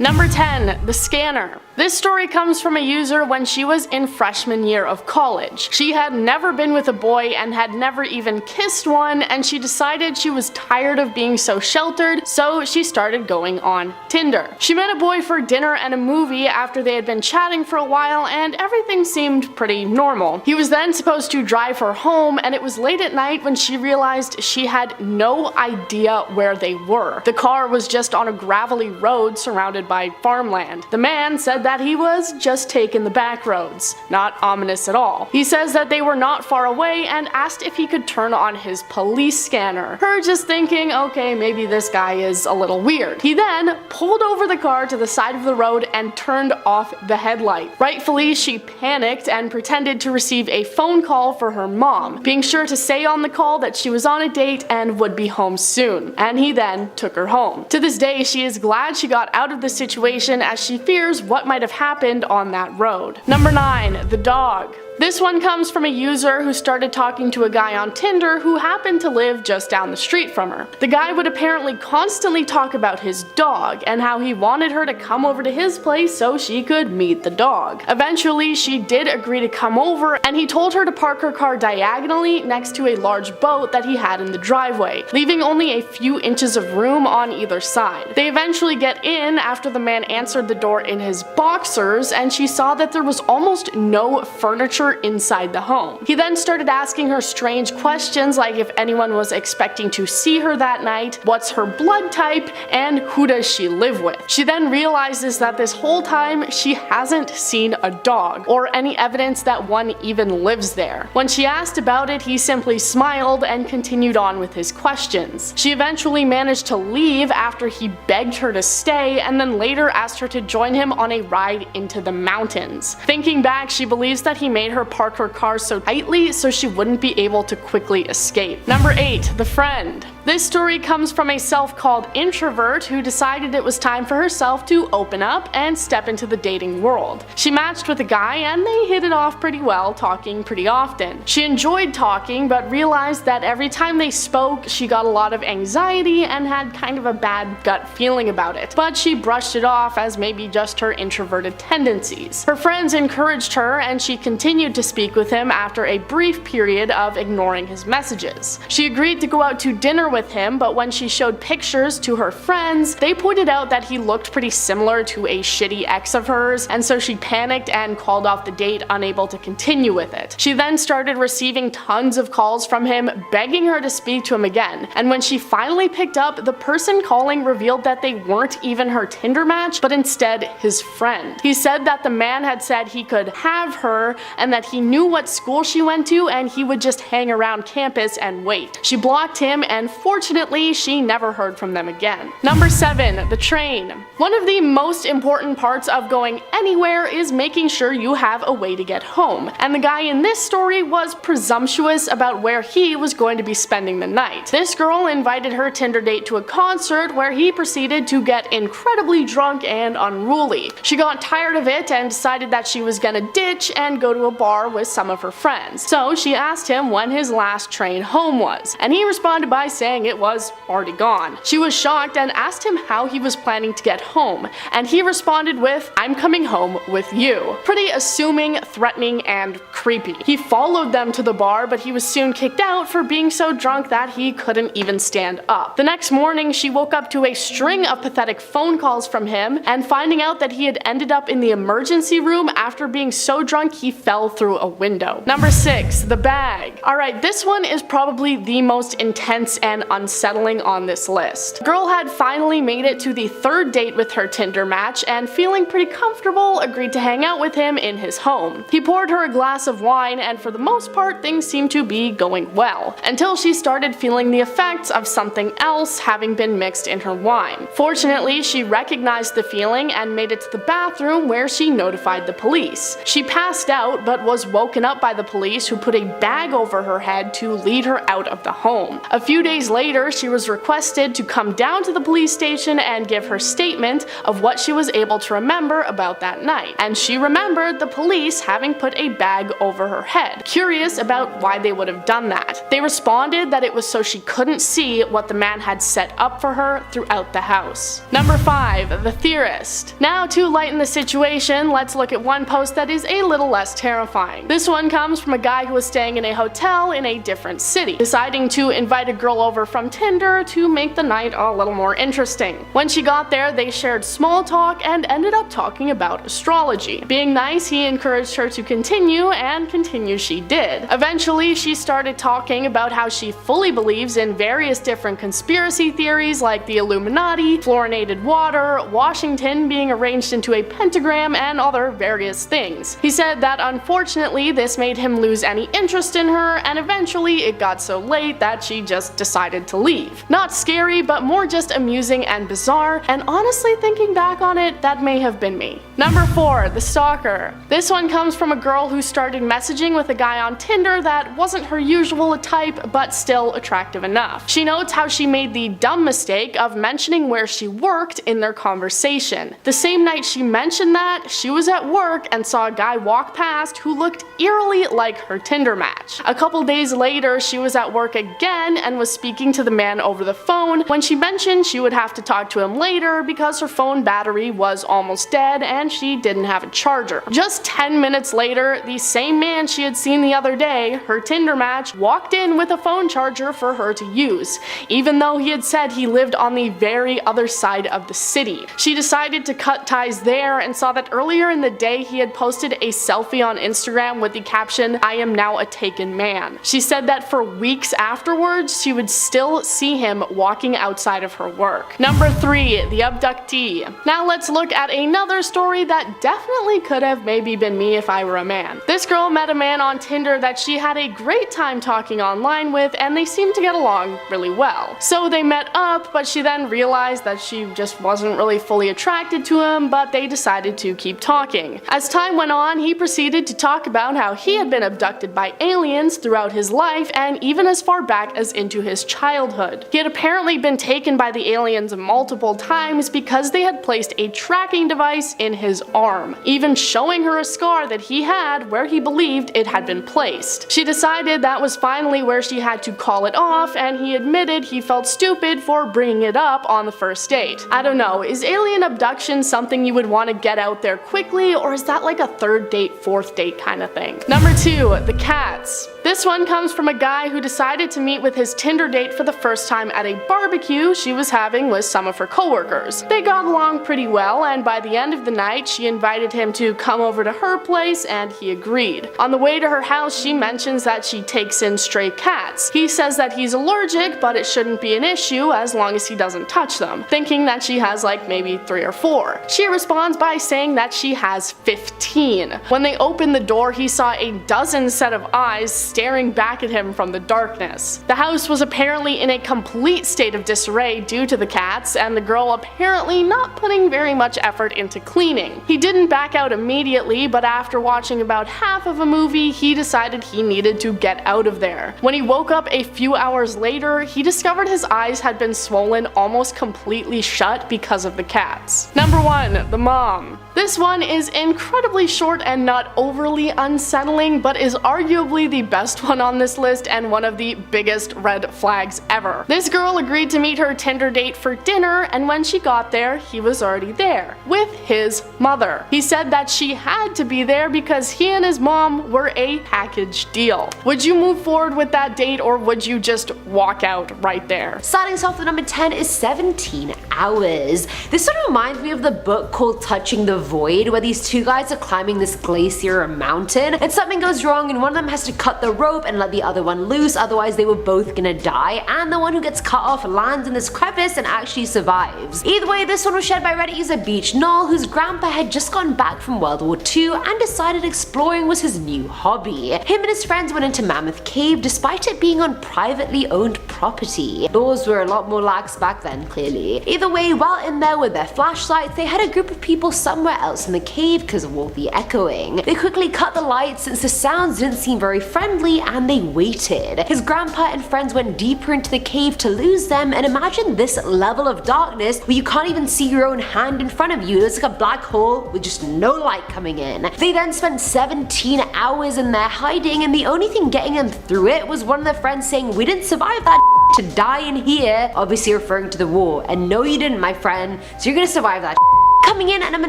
Number 10. The Scanner. This story comes from a user when she was in freshman year of college. She had never been with a boy and had never even kissed one, and she decided she was tired of being so sheltered, so she started going on Tinder. She met a boy for dinner and a movie after they had been chatting for a while, and everything seemed pretty normal. He was then supposed to drive her home, and it was late at night when she realized she had no idea where they were. The car was just on a gravelly road surrounded by farmland. The man said that he was just taking the back roads. Not ominous at all. He says that they were not far away and asked if he could turn on his police scanner. Her just thinking, okay, maybe this guy is a little weird. He then pulled over the car to the side of the road and turned off the headlight. Rightfully, she panicked and pretended to receive a phone call for her mom, being sure to say on the call that she was on a date and would be home soon. And he then took her home. To this day, she is glad she got out of the situation, as she fears what might have happened on that road. Number 9. The Dog. This one comes from a user who started talking to a guy on Tinder who happened to live just down the street from her. The guy would apparently constantly talk about his dog and how he wanted her to come over to his place so she could meet the dog. Eventually, she did agree to come over, and he told her to park her car diagonally next to a large boat that he had in the driveway, leaving only a few inches of room on either side. They eventually get in after the man answered the door in his boxers, and she saw that there was almost no furniture inside the home. He then started asking her strange questions like if anyone was expecting to see her that night, what's her blood type, and who does she live with. She then realizes that this whole time she hasn't seen a dog, or any evidence that one even lives there. When she asked about it, he simply smiled and continued on with his questions. She eventually managed to leave after he begged her to stay, and then later asked her to join him on a ride into the mountains. Thinking back, she believes that he made her park her car so tightly so she wouldn't be able to quickly escape. Number 8. The Friend. This story comes from a self-called introvert who decided it was time for herself to open up and step into the dating world. She matched with a guy and they hit it off pretty well, talking pretty often. She enjoyed talking, but realized that every time they spoke, she got a lot of anxiety and had kind of a bad gut feeling about it. But she brushed it off as maybe just her introverted tendencies. Her friends encouraged her, and she continued to speak with him after a brief period of ignoring his messages. She agreed to go out to dinner with him, but when she showed pictures to her friends, they pointed out that he looked pretty similar to a shitty ex of hers, and so she panicked and called off the date, unable to continue with it. She then started receiving tons of calls from him, begging her to speak to him again, and when she finally picked up, the person calling revealed that they weren't even her Tinder match, but instead his friend. He said that the man had said he could have her, and that he knew what school she went to, and he would just hang around campus and wait. She blocked him, and fortunately, she never heard from them again. Number 7. The Train. One of the most important parts of going anywhere is making sure you have a way to get home, and the guy in this story was presumptuous about where he was going to be spending the night. This girl invited her Tinder date to a concert where he proceeded to get incredibly drunk and unruly. She got tired of it and decided that she was gonna ditch and go to a bar with some of her friends. So she asked him when his last train home was, and he responded by saying it was already gone. She was shocked and asked him how he was planning to get home, and he responded with, "I'm coming home with you." Pretty assuming, threatening, and creepy. He followed them to the bar, but he was soon kicked out for being so drunk that he couldn't even stand up. The next morning, she woke up to a string of pathetic phone calls from him, and finding out that he had ended up in the emergency room after being so drunk he fell through a window. Number 6. The Bag. Alright, this one is probably the most intense and unsettling on this list. The girl had finally made it to the third date with her Tinder match, and feeling pretty comfortable, agreed to hang out with him in his home. He poured her a glass of wine, and for the most part things seemed to be going well, until she started feeling the effects of something else having been mixed in her wine. Fortunately, she recognized the feeling and made it to the bathroom, where she notified the police. She passed out, but was woken up by the police, who put a bag over her head to lead her out of the home. A few days days later, she was requested to come down to the police station and give her statement of what she was able to remember about that night. And she remembered the police having put a bag over her head, curious about why they would have done that. They responded that it was so she couldn't see what the man had set up for her throughout the house. Number 5. The theorist. Now, to lighten the situation, let's look at one post that is a little less terrifying. This one comes from a guy who was staying in a hotel in a different city, deciding to invite a girl over from Tinder to make the night a little more interesting. When she got there, they shared small talk and ended up talking about astrology. Being nice, he encouraged her to continue, and continue she did. Eventually, she started talking about how she fully believes in various different conspiracy theories like the Illuminati, fluorinated water, Washington being arranged into a pentagram, and other various things. He said that unfortunately this made him lose any interest in her, and eventually it got so late that she just decided to leave. Not scary, but more just amusing and bizarre, and honestly thinking back on it, that may have been me. Number 4. The stalker. This one comes from a girl who started messaging with a guy on Tinder that wasn't her usual type, but still attractive enough. She notes how she made the dumb mistake of mentioning where she worked in their conversation. The same night she mentioned that, she was at work and saw a guy walk past who looked eerily like her Tinder match. A couple days later, she was at work again and was speaking to the man over the phone when she mentioned she would have to talk to him later because her phone battery was almost dead and she didn't have a charger. Just 10 minutes later, the same man she had seen the other day, her Tinder match, walked in with a phone charger for her to use, even though he had said he lived on the very other side of the city. She decided to cut ties there and saw that earlier in the day he had posted a selfie on Instagram with the caption, "I am now a taken man." She said that for weeks afterwards, she would still see him walking outside of her work. Number 3. The abductee. Now let's look at another story that definitely could have maybe been me if I were a man. This girl met a man on Tinder that she had a great time talking online with, and they seemed to get along really well. So they met up, but she then realized that she just wasn't really fully attracted to him, but they decided to keep talking. As time went on, he proceeded to talk about how he had been abducted by aliens throughout his life and even as far back as into his childhood. He had apparently been taken by the aliens multiple times because they had placed a tracking device in his arm, even showing her a scar that he had where he believed it had been placed. She decided that was finally where she had to call it off, and he admitted he felt stupid for bringing it up on the first date. I don't know, is alien abduction something you would want to get out there quickly, or is that like a third date, fourth date kind of thing? Number 2. The cats. This one comes from a guy who decided to meet with his Tinder date for the first time at a barbecue she was having with some of her coworkers. They got along pretty well, and by the end of the night she invited him to come over to her place and he agreed. On the way to her house, she mentions that she takes in stray cats. He says that he's allergic, but it shouldn't be an issue as long as he doesn't touch them, thinking that she has like maybe 3 or 4. She responds by saying that she has 15. When they opened the door, he saw a dozen set of eyes staring back at him from the darkness. The house was apparently in a complete state of disarray due to the cats, and the girl apparently not putting very much effort into cleaning. He didn't back out immediately, but after watching about half of a movie, he decided he needed to get out of there. When he woke up a few hours later, he discovered his eyes had been swollen almost completely shut because of the cats. Number 1. The mom. This one is incredibly short and not overly unsettling, but is arguably the best one on this list and one of the biggest red flags ever. This girl agreed to meet her Tinder date for dinner, and when she got there, he was already there, with his mother. He said that she had to be there because he and his mom were a package deal. Would you move forward with that date, or would you just walk out right there? Starting us off with number 10 is 17 hours. This sort of reminds me of the book called Touching the Void, where these two guys are climbing this glacier or mountain, and something goes wrong and one of them has to cut the rope and let the other one loose, otherwise they were both gonna die, and the one who gets cut off lands in this crevice and actually survives. Either way, this one was shared by Reddit user Beach Null, whose grandpa had just gotten back from World War II and decided exploring was his new hobby. Him and his friends went into Mammoth Cave despite it being on privately owned property. Laws were a lot more lax back then, clearly. Either way, while in there with their flashlights, they had a group of people somewhere else in the cave because of all the echoing. They quickly cut the lights since the sounds didn't seem very friendly, and they waited. His grandpa and friends went deep deeper into the cave to lose them, and imagine this level of darkness where you can't even see your own hand in front of you. It's like a black hole with just no light coming in. They then spent 17 hours in there hiding, and the only thing getting them through it was one of their friends saying, "We didn't survive that to die in here," obviously referring to the war. And no, you didn't, my friend, so you're gonna survive that. Coming in at number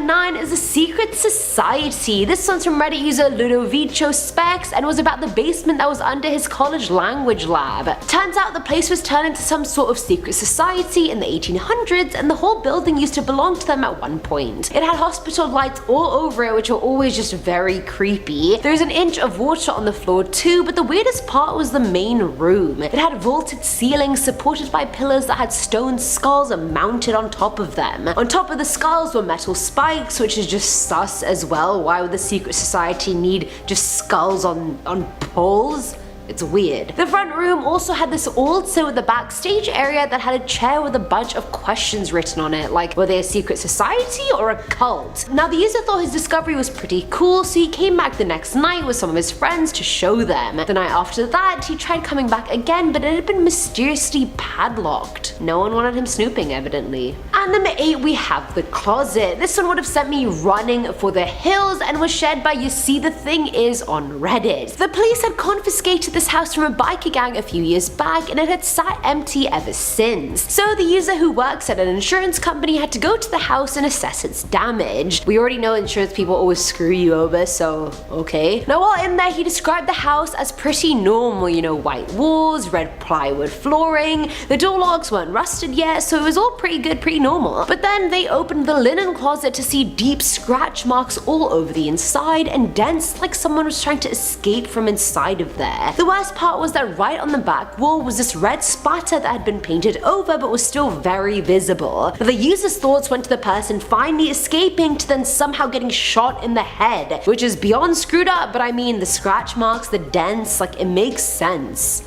9 is the Secret Society. This one's from Reddit user Ludovico Specs and was about the basement that was under his college language lab. Turns out the place was turned into some sort of secret society in the 1800s, and the whole building used to belong to them at one point. It had hospital lights all over it, which were always just very creepy. There's an inch of water on the floor too, but the weirdest part was the main room. It had vaulted ceilings supported by pillars that had stone skulls mounted on top of them. On top of the skulls were metal spikes, which is just sus as well. Why would the secret society need just skulls on poles? It's weird. The front room also had this also with the backstage area that had a chair with a bunch of questions written on it, like were they a secret society or a cult? Now the user thought his discovery was pretty cool, so he came back the next night with some of his friends to show them. The night after that, he tried coming back again, but it had been mysteriously padlocked. No one wanted him snooping, evidently. And number 8, we have the closet. This one would have sent me running for the hills and was shared by You See The Thing Is on Reddit. The police had confiscated this house from a biker gang a few years back, and it had sat empty ever since. So the user, who works at an insurance company, had to go to the house and assess its damage. We already know insurance people always screw you over, so okay. Now while in there, he described the house as pretty normal, you know, white walls, red plywood flooring, the door locks weren't rusted yet, so it was all pretty good, pretty normal. But then they opened the linen closet to see deep scratch marks all over the inside and dents like someone was trying to escape from inside of there. The worst part was that right on the back wall was this red spatter that had been painted over but was still very visible. But the user's thoughts went to the person finally escaping to then somehow getting shot in the head, which is beyond screwed up, but I mean the scratch marks, the dents, like it makes sense.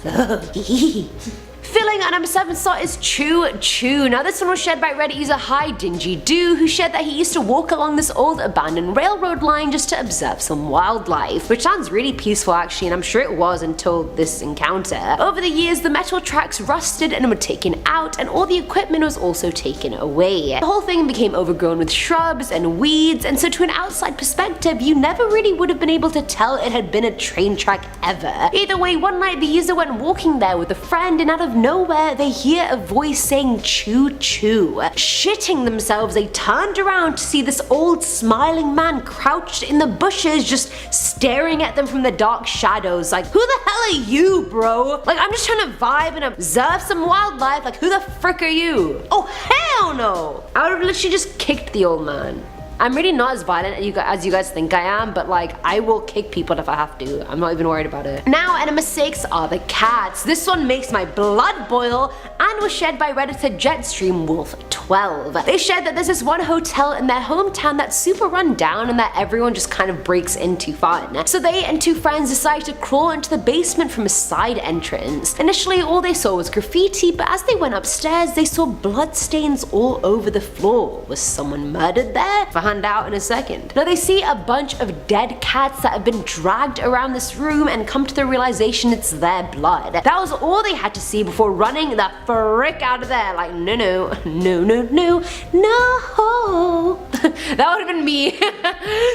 Filling at number 7 slot is Choo Choo. Now this one was shared by Reddit user Hi Dingy Doo, who shared that he used to walk along this old abandoned railroad line just to observe some wildlife, which sounds really peaceful actually, and I'm sure it was until this encounter. Over the years, the metal tracks rusted and were taken out, and all the equipment was also taken away. The whole thing became overgrown with shrubs and weeds, and so to an outside perspective, you never really would have been able to tell it had been a train track ever. Either way, one night the user went walking there with a friend, and out of nowhere they hear a voice saying choo choo. Shitting themselves, they turned around to see this old smiling man crouched in the bushes just staring at them from the dark shadows, like, who the hell are you, bro? Like, I'm just trying to vibe and observe some wildlife, like, who the frick are you? Oh hell no! I would have literally just kicked the old man. I'm really not as violent as you guys think I am, but like, I will kick people if I have to. I'm not even worried about it. Now at number 6 are the cats. This one makes my blood boil and was shared by Redditor Jetstream Wolf 12. They shared that there's this one hotel in their hometown that's super run down and that everyone just kind of breaks into fun. So they and 2 friends decided to crawl into the basement from a side entrance. Initially all they saw was graffiti, but as they went upstairs they saw bloodstains all over the floor. Was someone murdered there? Find out in a second. Now they see a bunch of dead cats that have been dragged around this room and come to the realization it's their blood. That was all they had to see before running the frick out of there, like no no no no no no. That would have been me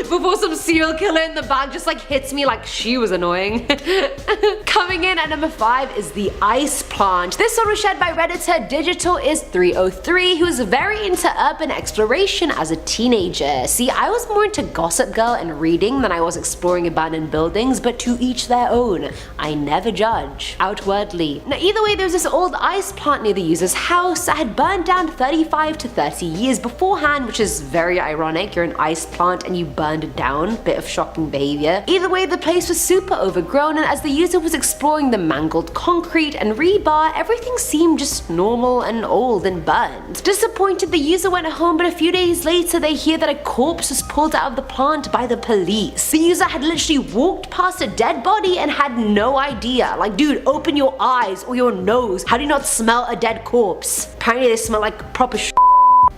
before some serial killer in the back just like hits me like she was annoying. Coming in at number 5 is the ice plant. This one was shared by Redditor Digital is 303, who was very into urban exploration as a teenager. See, I was more into Gossip Girl and reading than I was exploring abandoned buildings, but to each their own. I never judge. Outwardly. Now either way, there was this old ice plant near the user's house that had burned down 35 to 30 years beforehand, which is very ironic. You're an ice plant and you burned it down. Bit of shocking behavior. Either way, the place was super overgrown, and as the user was exploring the mangled concrete and rebar, everything seemed just normal and old and burned. Disappointed, the user went home, but a few days later they hear that a corpse was pulled out of the plant by the police. The user had literally walked past a dead body and had no idea. Like, dude, open your eyes or your nose. How do you not smell a dead corpse? Apparently they smell like proper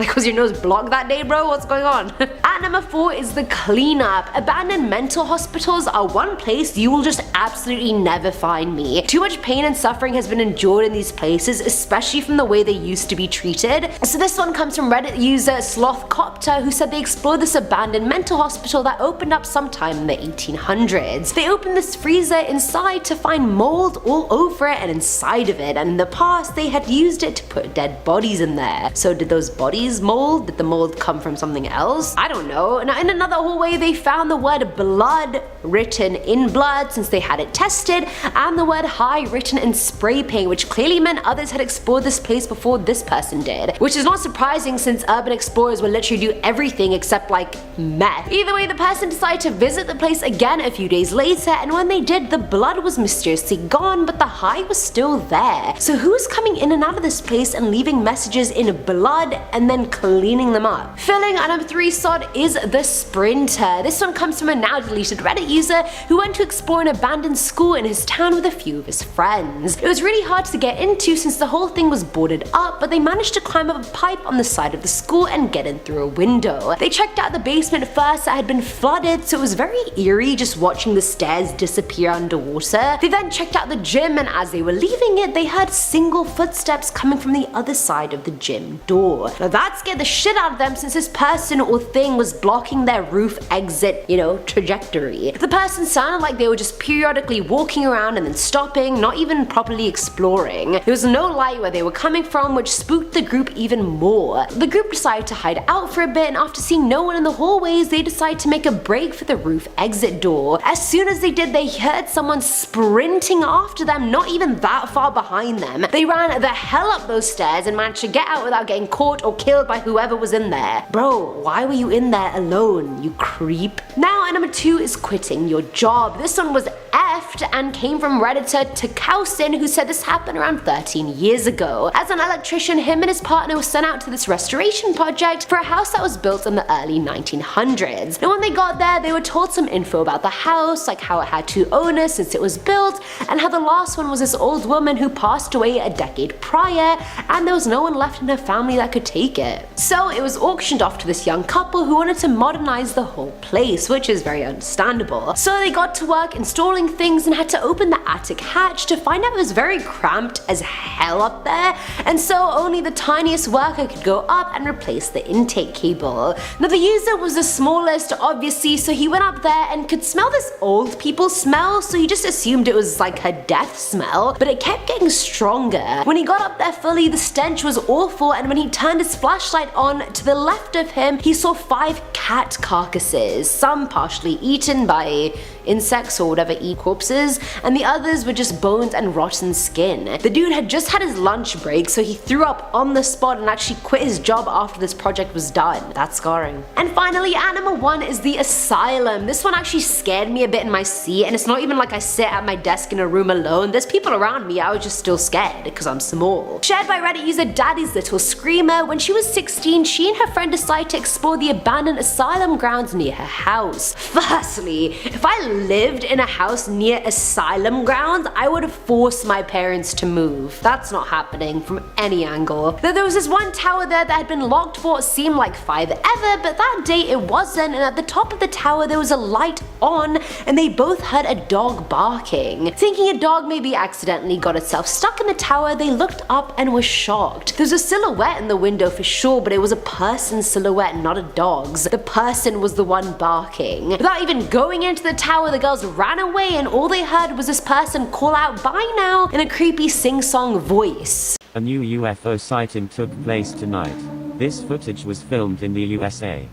Like, was your nose blocked that day, bro? What's going on? At number 4 is the cleanup. Abandoned mental hospitals are one place you will just absolutely never find me. Too much pain and suffering has been endured in these places, especially from the way they used to be treated. So this one comes from Reddit user Slothcopter, who said they explored this abandoned mental hospital that opened up sometime in the 1800s. They opened this freezer inside to find mold all over it and inside of it, and in the past they had used it to put dead bodies in there. So did those bodies mold? Did the mold come from something else? I don't know. Now in another hallway they found the word blood written in blood since they had it tested, and the word high written in spray paint, which clearly meant others had explored this place before this person did. Which is not surprising since urban explorers will literally do everything except like meth. Either way, the person decided to visit the place again a few days later, and when they did, the blood was mysteriously gone, but the high was still there. So who's coming in and out of this place and leaving messages in blood and then cleaning them up? Filling at number 3 slot is the Sprinter. This one comes from a now deleted Reddit user who went to explore an abandoned school in his town with a few of his friends. It was really hard to get into since the whole thing was boarded up, but they managed to climb up a pipe on the side of the school and get in through a window. They checked out the basement first that had been flooded, so it was very eerie just watching the stairs disappear underwater. They then checked out the gym, and as they were leaving it, they heard single footsteps coming from the other side of the gym door. Now that scared the shit out of them since this person or thing was blocking their roof exit, trajectory. The person sounded like they were just periodically walking around and then stopping, not even properly exploring. There was no light where they were coming from, which spooked the group even more. The group decided to hide out for a bit, and after seeing no one in the hallways, they decided to make a break for the roof exit door. As soon as they did, they heard someone sprinting after them, not even that far behind them. They ran the hell up those stairs and managed to get out without getting caught or killed by whoever was in there. Bro, why were you in there alone, you creep? Now at number 2 is quitting your job. This one was effed and came from Redditor Takausin, who said this happened around 13 years ago. As an electrician, him and his partner were sent out to this restoration project for a house that was built in the early 1900s. Now when they got there, they were told some info about the house, like how it had 2 owners since it was built, and how the last one was this old woman who passed away a decade prior, and there was no one left in her family that could take it. So it was auctioned off to this young couple who wanted to modernize the whole place, which is very understandable. So they got to work installing things and had to open the attic hatch to find out it was very cramped as hell up there, and so only the tiniest worker could go up and replace the intake cable. Now the user was the smallest obviously, so he went up there and could smell this old people smell, so he just assumed it was like her death smell, but it kept getting stronger. When he got up there fully, the stench was awful, and when he turned his flashlight on, to the left of him he saw 5 cat carcasses, some partially eaten by insects or whatever eat corpses, and the others were just bones and rotten skin. The dude had just had his lunch break, so he threw up on the spot and actually quit his job after this project was done. That's scarring. And finally, at number 1 is the asylum. This one actually scared me a bit in my seat, and it's not even like I sit at my desk in a room alone. There's people around me, I was just still scared because I'm small. Shared by Reddit user Daddy's Little Screamer, when she was 16, she and her friend decided to explore the abandoned asylum grounds near her house. Firstly, if I lived in a house near asylum grounds, I would have forced my parents to move. That's not happening from any angle. There was this one tower there that had been locked for what seemed like 5 ever, but that day it wasn't, and at the top of the tower there was a light on, and they both heard a dog barking. Thinking a dog maybe accidentally got itself stuck in the tower, they looked up and were shocked. There's a silhouette in the window for sure, but it was a person's silhouette, not a dog's. The person was the one barking. Without even going into the tower, the girls ran away, and all they heard was this person call out "bye now" in a creepy sing-song voice. A new UFO sighting took place tonight. This footage was filmed in the USA.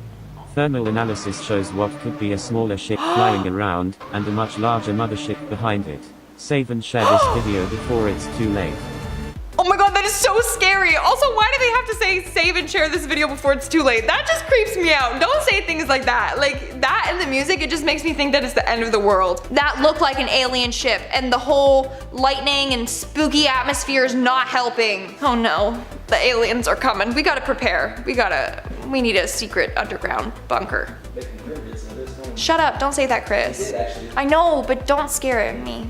Thermal analysis shows what could be a smaller ship flying around, and a much larger mothership behind it. Save and share this video before it's too late. Oh my god, that is so scary. Also, why do they have to say save and share this video before it's too late? That just creeps me out. Don't say things like that. Like, that and the music, it just makes me think that it's the end of the world. That looked like an alien ship, and the whole lightning and spooky atmosphere is not helping. Oh no, the aliens are coming. We gotta prepare. We need a secret underground bunker. Shut up, don't say that, Chris. I know, but don't scare me.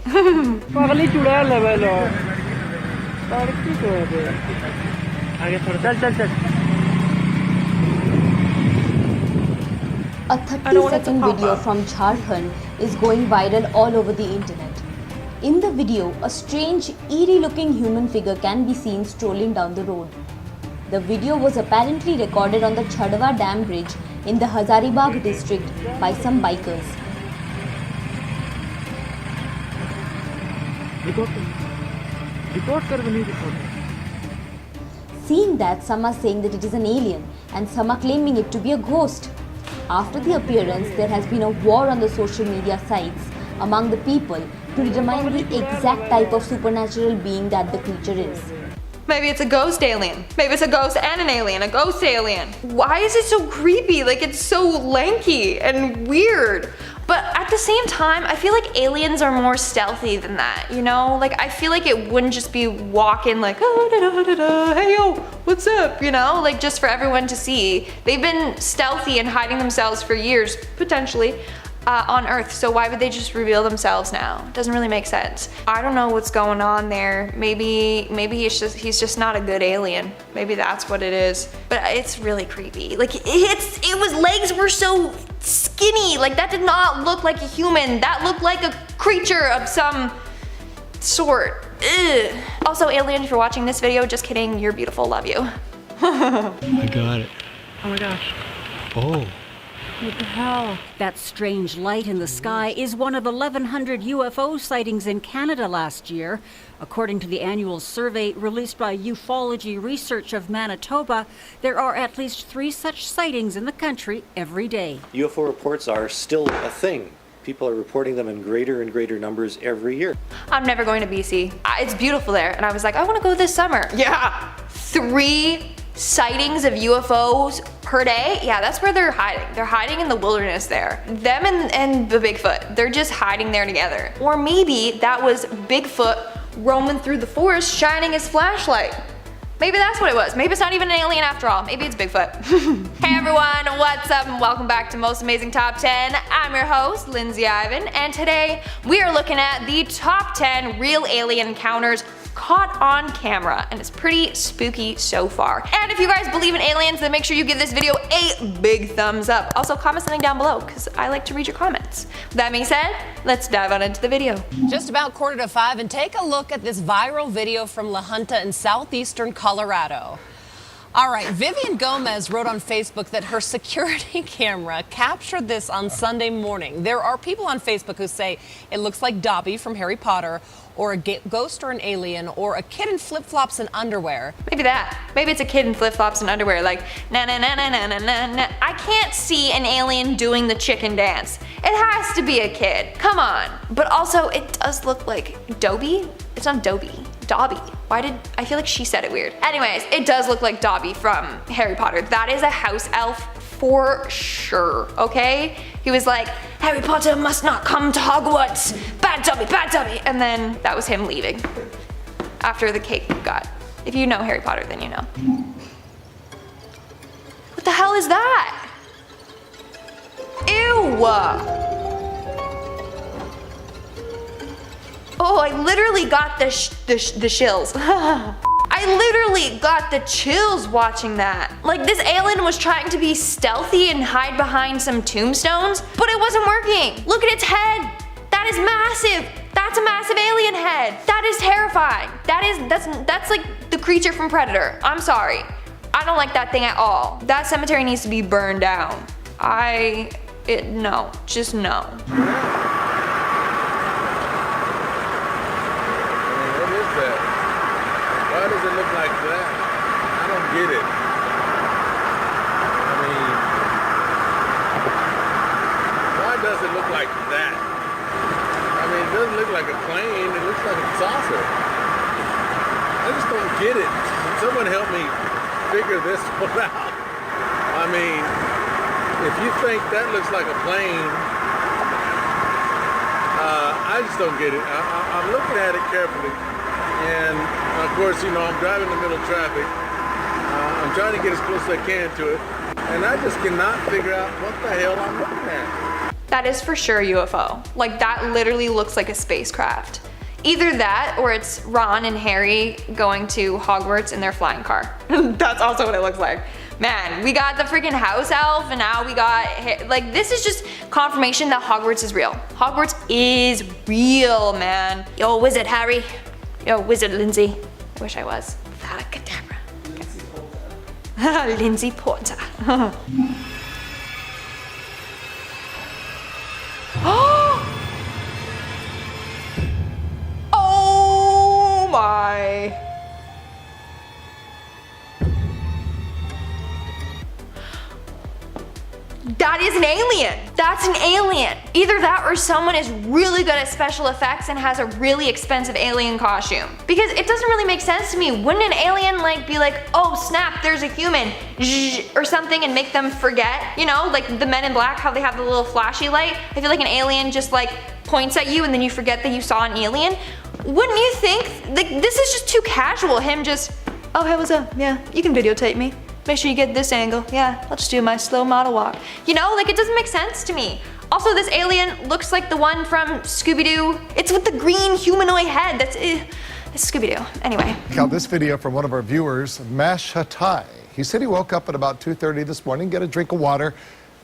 A 30-second video from Jharkhand is going viral all over the internet. In the video, a strange, eerie-looking human figure can be seen strolling down the road. The video was apparently recorded on the Chhadwa Dam Bridge in the Hazaribagh district by some bikers. Seeing that, some are saying that it is an alien and some are claiming it to be a ghost. After the appearance, there has been a war on the social media sites among the people to determine the exact type of supernatural being that the creature is. Maybe it's a ghost alien. Maybe it's a ghost and an alien, a ghost alien. Why is it so creepy? Like, it's so lanky and weird. But at the same time, I feel like aliens are more stealthy than that, you know? Like, I feel like it wouldn't just be walking like, oh, da, da, da, da, hey yo, what's up, you know? Like, just for everyone to see. They've been stealthy and hiding themselves for years, potentially, on Earth, so why would they just reveal themselves now? Doesn't really make sense. I don't know what's going on there. Maybe he's just not a good alien. Maybe that's what it is. But it's really creepy. Like, legs were so skinny. Like, that did not look like a human. That looked like a creature of some sort. Ugh. Also, alien, if you're watching this video, just kidding, you're beautiful, love you. I got it. Oh my gosh. Oh. What the hell? That strange light in the sky is one of 1,100 UFO sightings in Canada last year. According to the annual survey released by Ufology Research of Manitoba, there are at least 3 such sightings in the country every day. UFO reports are still a thing. People are reporting them in greater and greater numbers every year. I'm never going to BC. It's beautiful there, and I was like, I want to go this summer. Yeah, 3 sightings of UFOs per day? Yeah, that's where they're hiding. They're hiding in the wilderness there. Them and the Bigfoot, they're just hiding there together. Or maybe that was Bigfoot roaming through the forest shining his flashlight. Maybe that's what it was. Maybe it's not even an alien after all. Maybe it's Bigfoot. Hey everyone, what's up and welcome back to Most Amazing Top 10. I'm your host, Lindsay Ivan, and today we are looking at the top 10 real alien encounters caught on camera, and it's pretty spooky so far. And if you guys believe in aliens, then make sure you give this video a big thumbs up. Also, comment something down below, because I like to read your comments. With that being said, let's dive on into the video. Just about 4:45, and take a look at this viral video from La Junta in southeastern Colorado. All right, Vivian Gomez wrote on Facebook that her security camera captured this on Sunday morning. There are people on Facebook who say it looks like Dobby from Harry Potter, or a ghost or an alien, or a kid in flip-flops and underwear. Maybe that. Maybe it's a kid in flip-flops and underwear, like na na na na na na na na. I can't see an alien doing the chicken dance. It has to be a kid. Come on. But also, it does look like Dobby. It's not Dobby. Dobby. I feel like she said it weird. Anyways, it does look like Dobby from Harry Potter. That is a house elf for sure, okay? He was like, Harry Potter must not come to Hogwarts. Bad Dobby, and then that was him leaving after the cake got. If you know Harry Potter, then you know. What the hell is that? Ew! Oh, I literally got the shills. I literally got the chills watching that. Like, this alien was trying to be stealthy and hide behind some tombstones, but it wasn't working. Look at its head. That is massive. That's a massive alien head. That is terrifying. That's like the creature from Predator. I'm sorry. I don't like that thing at all. That cemetery needs to be burned down. No, just no. Why does it look like that? I don't get it. I mean, why does it look like that? I mean, it doesn't look like a plane, it looks like a saucer. I just don't get it. Can someone help me figure this one out? I mean, if you think that looks like a plane, I just don't get it. I'm looking at it carefully. And of course, you know, I'm driving in the middle of traffic. I'm trying to get as close as I can to it. And I just cannot figure out what the hell I'm looking at. That is for sure UFO. Like, that literally looks like a spacecraft. Either that, or it's Ron and Harry going to Hogwarts in their flying car. That's also what it looks like. Man, we got the freaking house elf, and now we got, like, this is just confirmation that Hogwarts is real. Hogwarts is real, man. Yo, wizard Harry. Yo, wizard Lindsay. I wish I was. Cadabra. Lindsay Porter. Oh my. That is an alien. That's an alien. Either that or someone is really good at special effects and has a really expensive alien costume. Because it doesn't really make sense to me. Wouldn't an alien like be like, oh snap, there's a human, or something, and make them forget? You know, like the Men in Black, how they have the little flashy light. I feel like an alien just like points at you and then you forget that you saw an alien. Wouldn't you think, like, this is just too casual, him just, oh hey, what's up? Yeah, you can videotape me. Make sure you get this angle. Yeah, I'll just do my slow model walk. You know, like, it doesn't make sense to me. Also, this alien looks like the one from Scooby-Doo. It's with the green humanoid head. It's Scooby-Doo. Anyway. Now, this video from one of our viewers, Mash Hatai. He said he woke up at about 2:30 this morning, get a drink of water,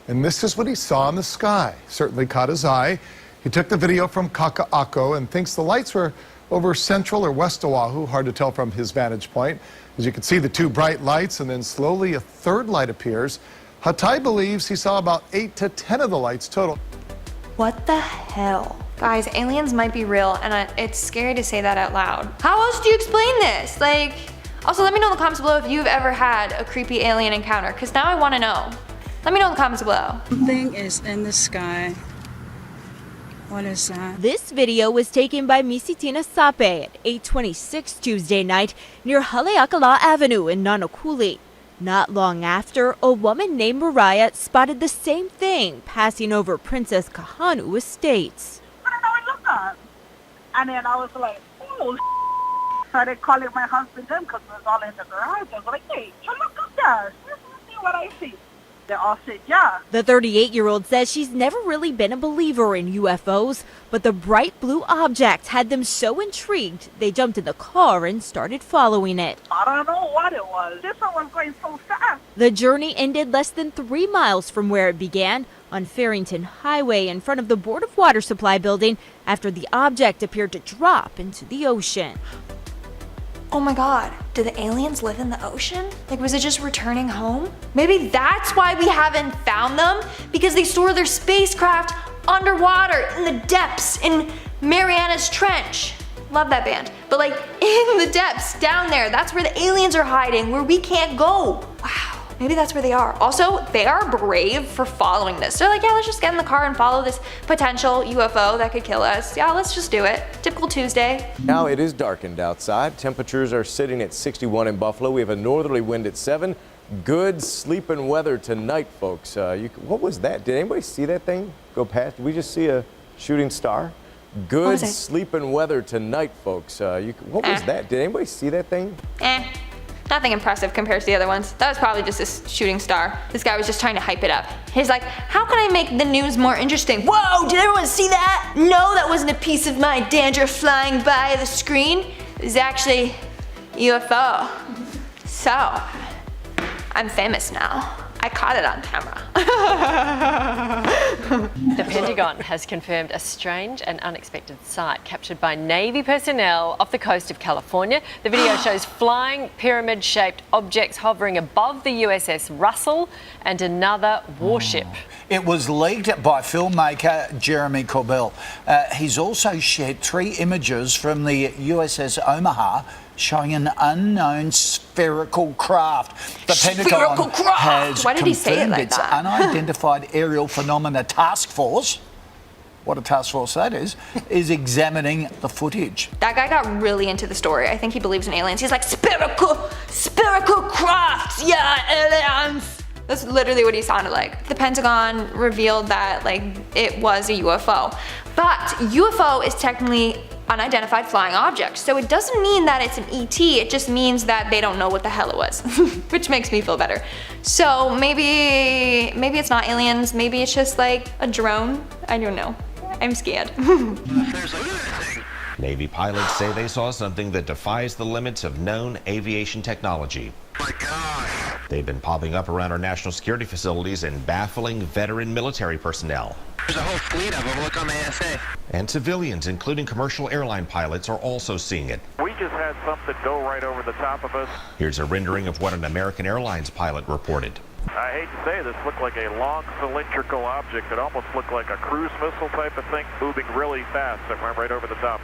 and this is what he saw in the sky. Certainly caught his eye. He took the video from Kaka'ako and thinks the lights were over Central or West Oahu, hard to tell from his vantage point. As you can see, the two bright lights, and then slowly a third light appears. Hatai believes he saw about 8 to 10 of the lights total. What the hell? Guys, aliens might be real, and it's scary to say that out loud. How else do you explain this? Like, also let me know in the comments below if you've ever had a creepy alien encounter, because now I want to know. Let me know in the comments below. Something is in the sky. What is that? This video was taken by Misitina Sape at 8:26 Tuesday night near Haleakala Avenue in Nanakuli. Not long after, a woman named Mariah spotted the same thing passing over Princess Kahanu Estates. I don't know what it looked like. And then I was like, oh, started calling my husband in because it was all in the garage. I was like, hey, look up there. Let's see what I see. They all said, yeah. The 38-year-old says she's never really been a believer in UFOs, but the bright blue object had them so intrigued they jumped in the car and started following it. I don't know what it was. This one was going so fast. The journey ended less than 3 miles from where it began, on Farrington Highway in front of the Board of Water Supply building, after the object appeared to drop into the ocean. Oh my god, do the aliens live in the ocean? Like, was it just returning home? Maybe that's why we haven't found them, because they store their spacecraft underwater in the depths in Mariana's Trench. Love that band. But like, in the depths down there, that's where the aliens are hiding, where we can't go. Wow. Maybe that's where they are. Also, they are brave for following this. They're like, yeah, let's just get in the car and follow this potential UFO that could kill us. Yeah, let's just do it. Typical Tuesday. Now it is darkened outside. Temperatures are sitting at 61 in Buffalo. We have a northerly wind at 7. Good sleeping weather tonight, folks. What was that? Did anybody see that thing go past? Did we just see a shooting star? Good sleeping weather tonight, folks. What was that? Did anybody see that thing? Nothing impressive compared to the other ones. That was probably just a shooting star. This guy was just trying to hype it up. He's like, how can I make the news more interesting? Whoa, did everyone see that? No, that wasn't a piece of my dandruff flying by the screen. It was actually UFO. So, I'm famous now. I caught it on camera. The Pentagon has confirmed a strange and unexpected sight captured by Navy personnel off the coast of California. The video shows flying pyramid-shaped objects hovering above the USS Russell and another warship. It was leaked by filmmaker Jeremy Corbell. He's also shared 3 images from the USS Omaha showing an unknown spherical craft. The Pentagon has confirmed its Unidentified Aerial Phenomena Task Force, what a task force that is examining the footage. That guy got really into the story. I think he believes in aliens. He's like, spherical crafts, yeah, aliens. That's literally what he sounded like. The Pentagon revealed that like it was a UFO. But UFO is technically unidentified flying object, so it doesn't mean that it's an ET, it just means that they don't know what the hell it was, which makes me feel better. So maybe it's not aliens, maybe it's just like a drone, I don't know. I'm scared. Navy pilots say they saw something that defies the limits of known aviation technology. My God. They've been popping up around our national security facilities and baffling veteran military personnel. There's a whole fleet of them. Look on the ASA. And civilians, including commercial airline pilots, are also seeing it. We just had something go right over the top of us. Here's a rendering of what an American Airlines pilot reported. I hate to say this, looked like a long cylindrical object. It almost looked like a cruise missile type of thing moving really fast that went right over the top.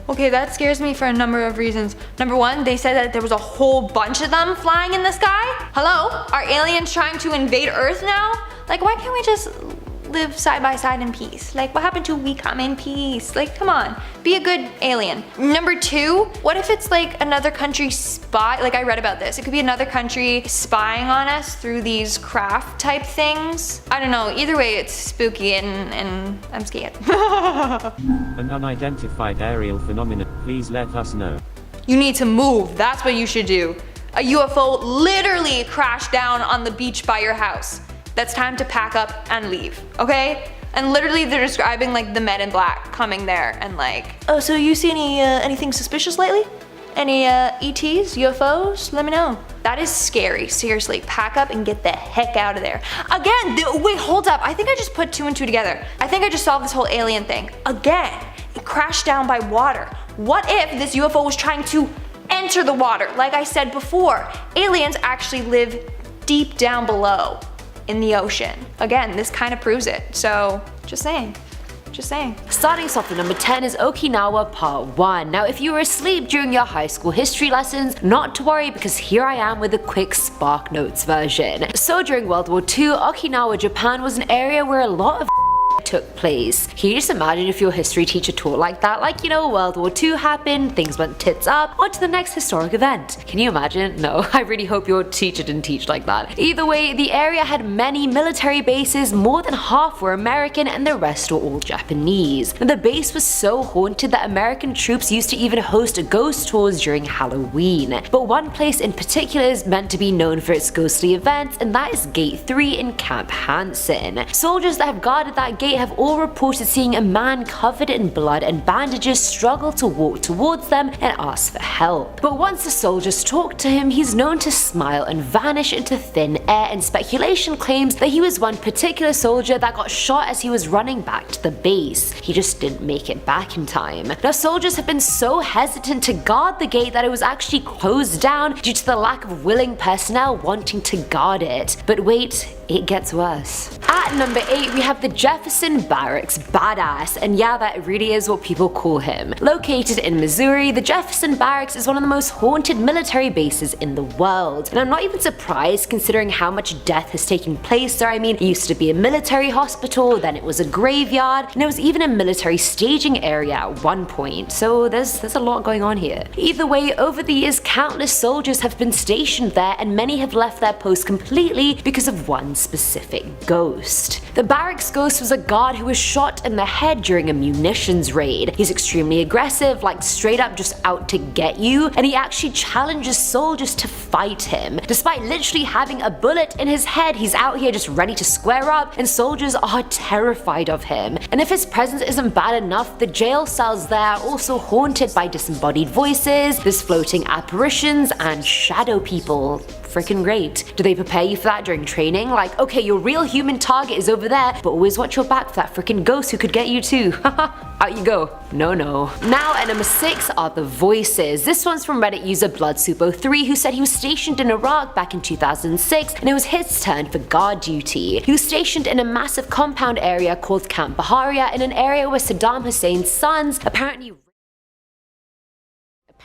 Okay, that scares me for a number of reasons. Number one, they said that there was a whole bunch of them flying in the sky. Hello? Are aliens trying to invade Earth now? Like, why can't we just live side by side in peace? Like, what happened to we come in peace? Like, come on, be a good alien. Number two, what if it's like another country spy? Like, I read about this. It could be another country spying on us through these craft type things. I don't know, either way it's spooky and I'm scared. An unidentified aerial phenomenon. Please let us know. You need to move, that's what you should do. A UFO literally crashed down on the beach by your house. That's time to pack up and leave, okay? And literally they're describing like the men in black coming there and like, oh, so you see anything suspicious lately? Any ETs, UFOs? Let me know. That is scary, seriously. Pack up and get the heck out of there. Again, wait, hold up. I think I just put two and two together. I think I just solved this whole alien thing. Again, it crashed down by water. What if this UFO was trying to enter the water? Like I said before, aliens actually live deep down below in the ocean. Again, this kind of proves it. So, just saying. Just saying. Starting us off at number 10 is Okinawa Part 1. Now, if you were asleep during your high school history lessons, not to worry, because here I am with a quick Spark Notes version. So during World War II, Okinawa, Japan was an area where a lot of took place. Can you just imagine if your history teacher taught like that? Like, you know, World War II happened, things went tits up, on to the next historic event. Can you imagine? No, I really hope your teacher didn't teach like that. Either way, the area had many military bases, more than half were American and the rest were all Japanese. And the base was so haunted that American troops used to even host ghost tours during Halloween. But one place in particular is meant to be known for its ghostly events, and that is Gate 3 in Camp Hansen. Soldiers that have guarded that gate have all reported seeing a man covered in blood and bandages struggle to walk towards them and ask for help. But once the soldiers talk to him, he's known to smile and vanish into thin air, and speculation claims that he was one particular soldier that got shot as he was running back to the base. He just didn't make it back in time. Now, soldiers have been so hesitant to guard the gate that it was actually closed down due to the lack of willing personnel wanting to guard it. But wait, it gets worse. At number 8, we have the Jefferson Barracks Badass, and yeah, that really is what people call him. Located in Missouri, the Jefferson Barracks is one of the most haunted military bases in the world. And I'm not even surprised considering how much death has taken place there. I mean, it used to be a military hospital, then it was a graveyard, and it was even a military staging area at one point. So there's a lot going on here. Either way, over the years, countless soldiers have been stationed there, and many have left their post completely because of one specific ghost. The barracks ghost was a guard who was shot in the head during a munitions raid. He's extremely aggressive, like straight up just out to get you, and he actually challenges soldiers to fight him. Despite literally having a bullet in his head, he's out here just ready to square up, and soldiers are terrified of him. And if his presence isn't bad enough, the jail cells there are also haunted by disembodied voices, there's floating apparitions, and shadow people. Freaking great. Do they prepare you for that during training? Like, okay, your real human target is over there, but always watch your back for that freaking ghost who could get you too. Haha, out you go. No. Now at number 6 are the voices. This one's from Reddit user BloodSoup03, who said he was stationed in Iraq back in 2006, and it was his turn for guard duty. He was stationed in a massive compound area called Camp Baharia, in an area where Saddam Hussein's sons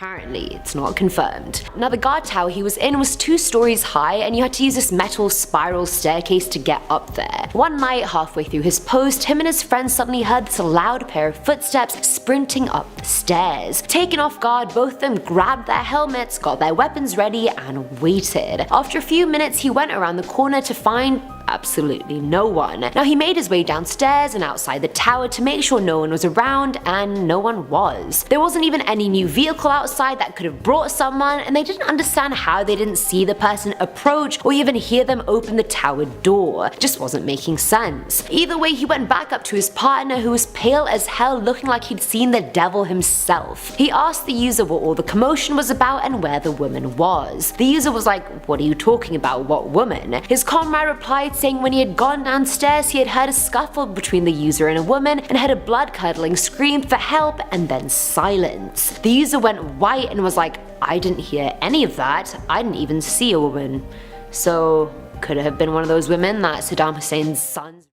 apparently, it's not confirmed. Now, the guard tower he was in was 2 stories high, and you had to use this metal spiral staircase to get up there. One night, halfway through his post, him and his friends suddenly heard this loud pair of footsteps sprinting up the stairs. Taken off guard, both of them grabbed their helmets, got their weapons ready, and waited. After a few minutes, he went around the corner to find absolutely no one. Now he made his way downstairs and outside the tower to make sure no one was around, and no one was. There wasn't even any new vehicle outside that could have brought someone, and they didn't understand how they didn't see the person approach or even hear them open the tower door. It just wasn't making sense. Either way, he went back up to his partner, who was pale as hell, looking like he'd seen the devil himself. He asked the user what all the commotion was about and where the woman was. The user was like, "What are you talking about? What woman?" His comrade replied saying when he had gone downstairs he had heard a scuffle between the user and a woman and heard a blood-curdling scream for help and then silence. The user went white and was like, "I didn't hear any of that. I didn't even see a woman." So, could it have been one of those women that Saddam Hussein's sons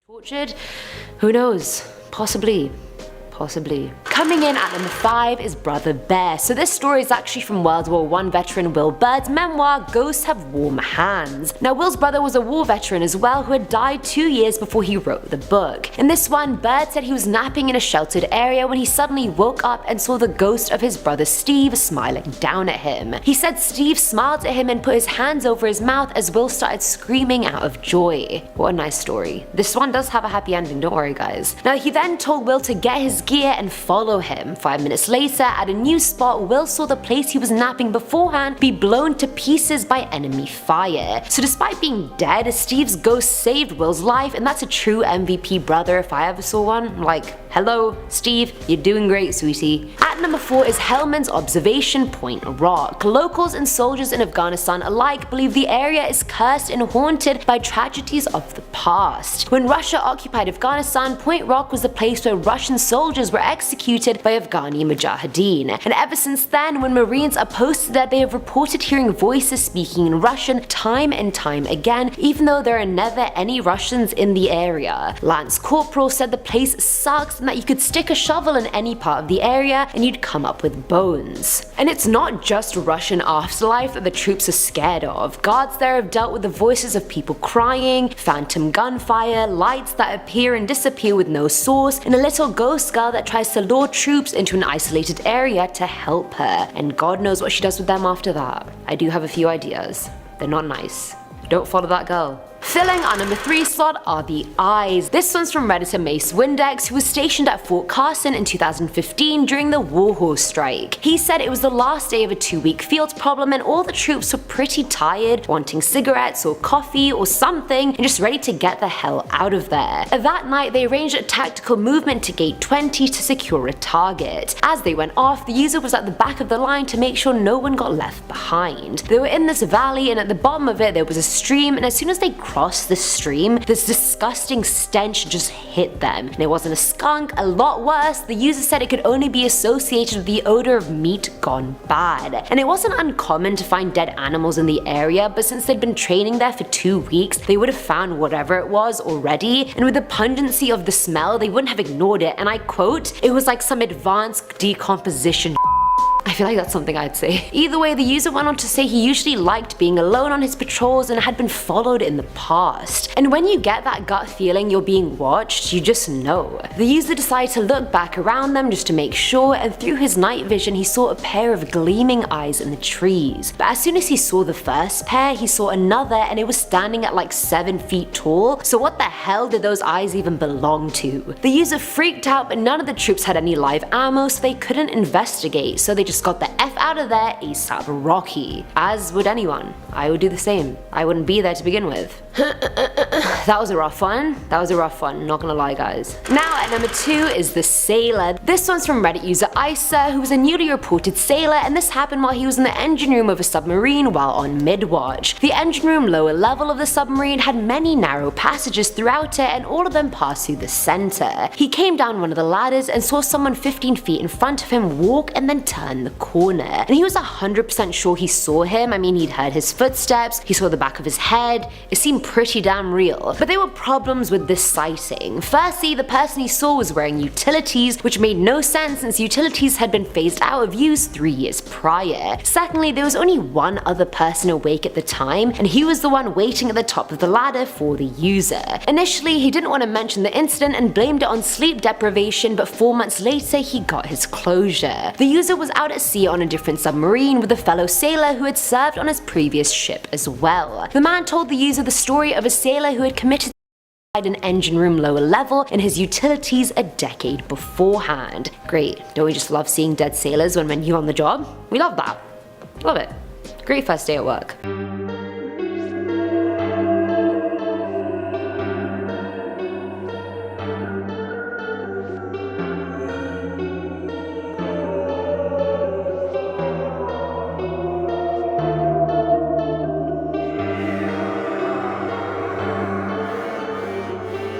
tortured? Who knows? Possibly. Coming in at number 5 is Brother Bear. So this story is actually from World War I veteran Will Bird's memoir, Ghosts Have Warm Hands. Now Will's brother was a war veteran as well who had died 2 years before he wrote the book. In this one, Bird said he was napping in a sheltered area when he suddenly woke up and saw the ghost of his brother Steve smiling down at him. He said Steve smiled at him and put his hands over his mouth as Will started screaming out of joy. What a nice story. This one does have a happy ending, don't worry guys. Now he then told Will to get his gear and follow him. 5 minutes later, at a new spot, Will saw the place he was napping beforehand be blown to pieces by enemy fire. So despite being dead, Steve's ghost saved Will's life, and that's a true MVP brother if I ever saw one. Like, hello, Steve, you're doing great, sweetie. At number 4 is Hellman's Observation Point Rock. Locals and soldiers in Afghanistan alike believe the area is cursed and haunted by tragedies of the past. When Russia occupied Afghanistan, Point Rock was the place where Russian soldiers were executed by Afghani Mujahideen. And ever since then, when Marines are posted there, they have reported hearing voices speaking in Russian time and time again, even though there are never any Russians in the area. Lance Corporal said the place sucks and that you could stick a shovel in any part of the area and you'd come up with bones. And it's not just Russian afterlife that the troops are scared of. Guards there have dealt with the voices of people crying, phantom gunfire, lights that appear and disappear with no source, and a little ghost girl that tries to lure troops into an isolated area to help her. And God knows what she does with them after that. I do have a few ideas. They're not nice. Don't follow that girl. Filling our number 3 slot are the eyes. This one's from Redditor Mace Windex, who was stationed at Fort Carson in 2015 during the Warhorse Strike. He said it was the last day of a 2-week field problem and all the troops were pretty tired, wanting cigarettes or coffee or something, and just ready to get the hell out of there. That night, they arranged a tactical movement to Gate 20 to secure a target. As they went off, the user was at the back of the line to make sure no one got left behind. They were in this valley, and at the bottom of it there was a stream, and as soon as they crossed the stream, this disgusting stench just hit them. And it wasn't a skunk, a lot worse, the user said it could only be associated with the odor of meat gone bad. And it wasn't uncommon to find dead animals in the area, but since they'd been training there for 2 weeks, they would have found whatever it was already, and with the pungency of the smell, they wouldn't have ignored it, and I quote, "It was like some advanced decomposition." I feel like that's something I'd say. Either way, the user went on to say he usually liked being alone on his patrols and had been followed in the past. And when you get that gut feeling you're being watched, you just know. The user decided to look back around them just to make sure, and through his night vision he saw a pair of gleaming eyes in the trees. But as soon as he saw the first pair, he saw another, and it was standing at like 7 feet tall, so what the hell did those eyes even belong to? The user freaked out, but none of the troops had any live ammo, so they couldn't investigate, so they just got the F out of there ASAP Rocky. As would anyone. I would do the same. I wouldn't be there to begin with. That was a rough one. Not gonna lie, guys. Now at number 2 is the sailor. This one's from Reddit user Isa, who was a newly reported sailor, and this happened while he was in the engine room of a submarine while on mid-watch. The engine room lower level of the submarine had many narrow passages throughout it, and all of them passed through the center. He came down one of the ladders and saw someone 15 feet in front of him walk and then turn the corner. And he was 100% sure he saw him. I mean, he'd heard his footsteps, he saw the back of his head. It seemed pretty damn real. But there were problems with this sighting. Firstly, the person he saw was wearing utilities, which made no sense since utilities had been phased out of use 3 years prior. Secondly, there was only one other person awake at the time, and he was the one waiting at the top of the ladder for the user. Initially, he didn't want to mention the incident and blamed it on sleep deprivation, but 4 months later he got his closure. The user was out at sea on a different different submarine with a fellow sailor who had served on his previous ship as well. The man told the user the story of a sailor who had committed an engine room lower level in his utilities a decade beforehand. Great, don't we just love seeing dead sailors when we're new on the job? We love that. Love it. Great first day at work.